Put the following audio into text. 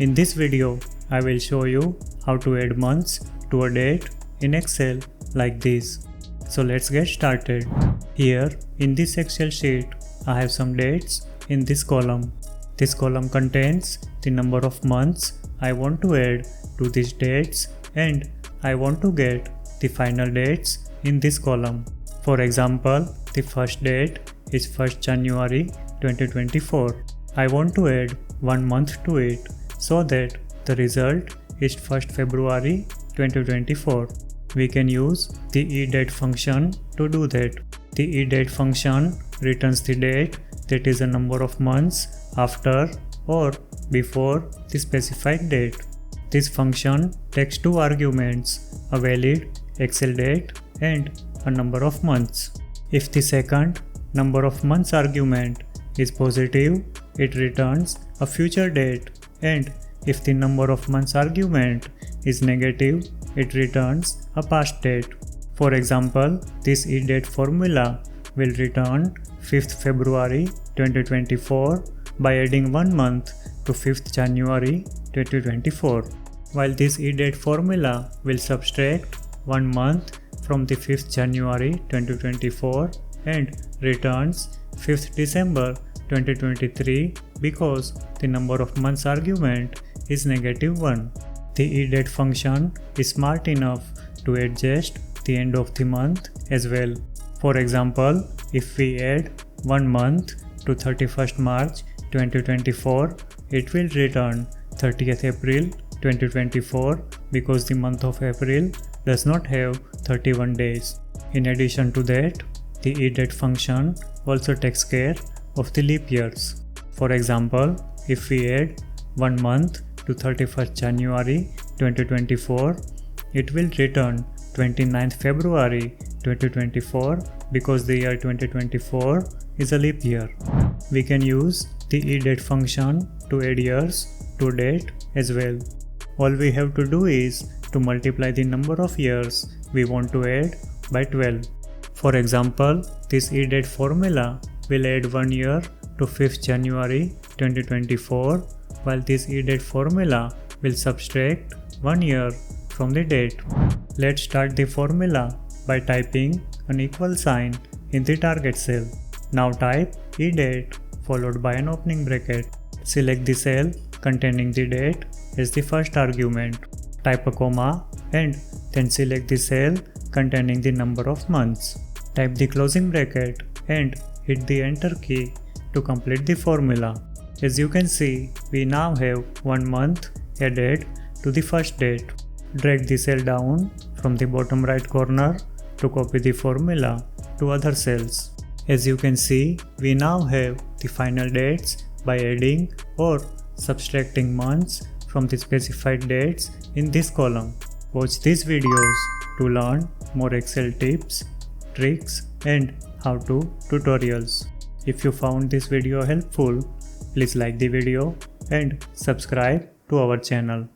In this video, I will show you how to add months to a date in Excel like this. So let's get started. Here in this Excel sheet, I have some dates in this column. This column contains the number of months I want to add to these dates, and I want to get the final dates in this column. For example, the first date is 1st January 2024. I want to add 1 month to it so that the result is 1st February 2024. We can use the eDate function to do that. The eDate function returns the date that is a number of months after or before the specified date. This function takes two arguments, a valid Excel date and a number of months. If the second number of months argument is positive, it returns a future date, and if the number of months argument is negative, it returns a past date. For example, this eDate formula will return 5th February 2024 by adding 1 month to 5th January 2024, while this eDate formula will subtract 1 month from the 5th January 2024 and returns 5th December 2023 because the number of months argument is -1. The eDate function is smart enough to adjust the end of the month as well. For example, if we add 1 month to 31st March 2024, it will return 30th April 2024 because the month of April does not have 31 days. In addition to that, the eDate function also takes care of the leap years. For example, if we add 1 month to 31st January 2024, it will return 29th February 2024 because the year 2024 is a leap year. We can use the eDate function to add years to date as well. All we have to do is to multiply the number of years we want to add by 12. For example, this eDate formula will add 1 year to 5th January 2024, while this eDate formula will subtract 1 year from the date. Let's start the formula by typing an equal sign in the target cell. Now type eDate followed by an opening bracket. Select the cell containing the date as the first argument. Type a comma and then select the cell containing the number of months. Type the closing bracket and hit the enter key to complete the formula. As you can see, we now have 1 month added to the first date. Drag the cell down from the bottom right corner to copy the formula to other cells. As you can see, we now have the final dates by adding or subtracting months from the specified dates in this column. Watch these videos to learn more Excel tips, tricks and how-to tutorials. If you found this video helpful, please like the video and subscribe to our channel.